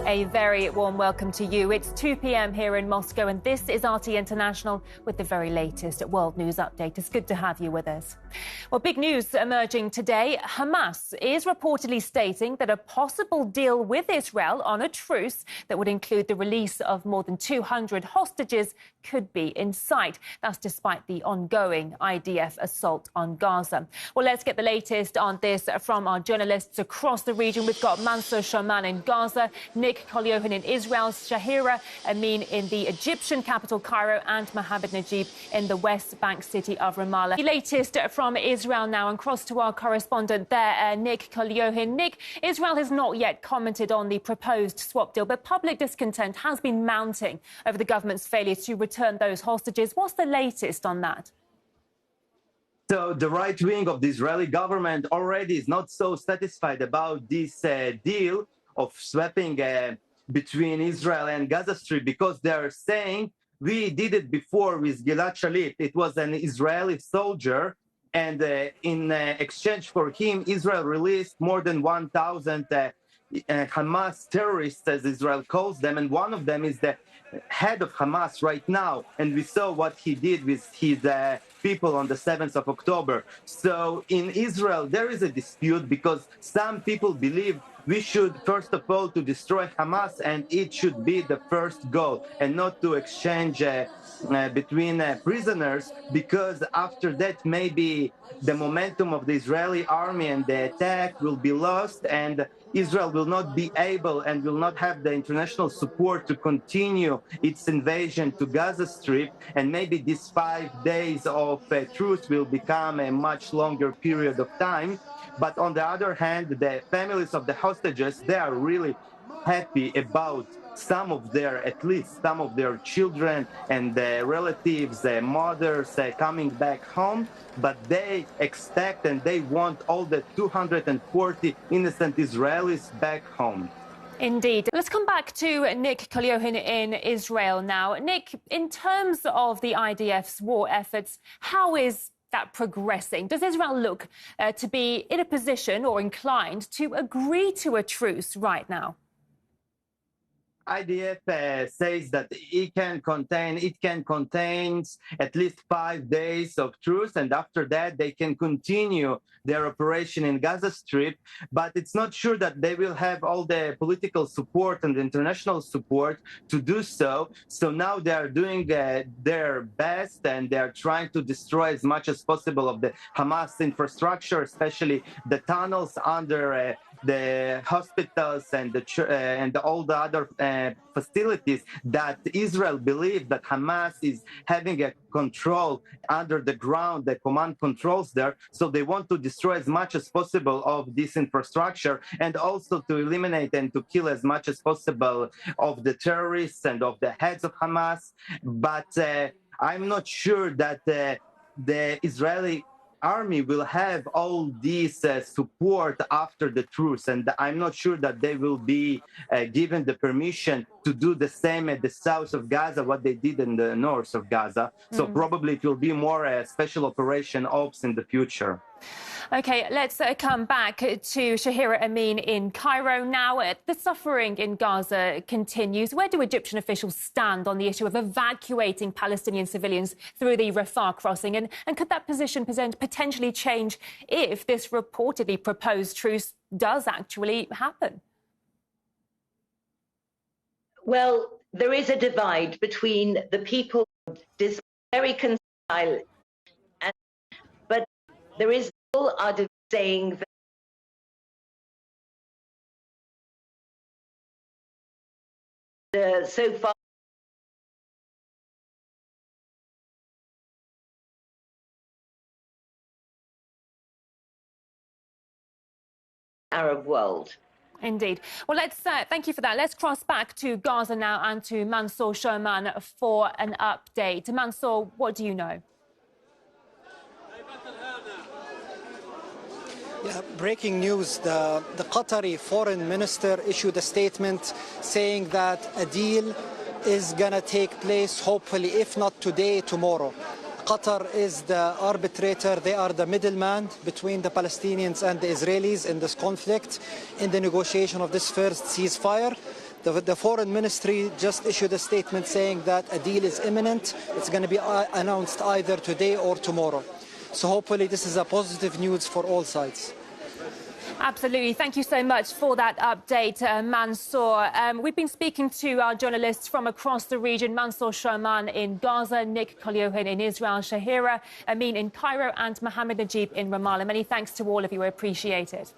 A very warm welcome to you. It's 2 p.m. here in Moscow, and this is RT International with the very latest world news update. It's good to have you with us. Well, big news emerging today. Hamas is reportedly stating that a possible deal with Israel on a truce that would include the release of more than 200 hostages could be in sight. That's despite the ongoing IDF assault on Gaza. Well, let's get the latest on this from our journalists across the region. We've got Mansour Shoman in Gaza, Nick Kolyohin in Israel, Shahira Amin in the Egyptian capital Cairo, and Mohammed Najib in the West Bank city of Ramallah. The latest from Israel now, and cross to our correspondent there, Nick Kolyohin. Nick, Israel has not yet commented on the proposed swap deal, but public discontent has been mounting over the government's failure to return those hostages. What's the latest on that? So the right wing of the Israeli government already is not so satisfied about this deal of swapping between Israel and Gaza Strip, because they are saying we did it before with Gilad Shalit. It was an Israeli soldier, and in exchange for him, Israel released more than 1,000 Hamas terrorists, as Israel calls them, and one of them is the head of Hamas right now, and we saw what he did with his people on the 7th of October. So in Israel, there is a dispute because some people believe we should, first of all, to destroy Hamas, and it should be the first goal, and not to exchange between prisoners, because after that, maybe the momentum of the Israeli army and the attack will be lost, and Israel will not be able and will not have the international support to continue its invasion to Gaza Strip, and maybe these 5 days of truce will become a much longer period of time. But on the other hand, the families of the hostages, they are really happy about at least some of their children and relatives, mothers coming back home. But they expect and they want all the 240 innocent Israelis back home. Indeed. Let's come back to Nick Kolyohin in Israel now. Nick, in terms of the IDF's war efforts, how is that progressing? Does Israel look to be in a position or inclined to agree to a truce right now? IDF says that it can contain at least 5 days of truce, and after that they can continue their operation in Gaza Strip. But it's not sure that they will have all the political support and international support to do so. So now they are doing their best, and they are trying to destroy as much as possible of the Hamas infrastructure, especially the tunnels under the hospitals and all the other facilities that Israel believes that Hamas is having a control under the ground, the command controls there. So they want to destroy as much as possible of this infrastructure, and also to eliminate and to kill as much as possible of the terrorists and of the heads of Hamas. But I'm not sure that the Israeli army will have all this support after the truce, and I'm not sure that they will be given the permission to do the same at the south of Gaza, what they did in the north of Gaza. So probably it will be more a special operation ops in the future. OK, let's come back to Shahira Amin in Cairo now. The suffering in Gaza continues. Where do Egyptian officials stand on the issue of evacuating Palestinian civilians through the Rafah crossing? And could that position potentially change if this reportedly proposed truce does actually happen? Well, there is a divide between the people. This very concile, but there is are saying that so far Arab world. Indeed. Well, let's thank you for that. Let's cross back to Gaza now and to Mansour Shoman for an update. Mansour, what do you know? Yeah, breaking news, the Qatari foreign minister issued a statement saying that a deal is going to take place, hopefully, if not today, tomorrow. Qatar is the arbitrator. They are the middleman between the Palestinians and the Israelis in this conflict, in the negotiation of this first ceasefire. The foreign ministry just issued a statement saying that a deal is imminent. It's going to be announced either today or tomorrow. So hopefully this is a positive news for all sides. Absolutely. Thank you so much for that update, Mansour. We've been speaking to our journalists from across the region, Mansour Shoman in Gaza, Nick Kolyohin in Israel, Shahira Amin in Cairo and Mohammed Najib in Ramallah. Many thanks to all of you. I appreciate it.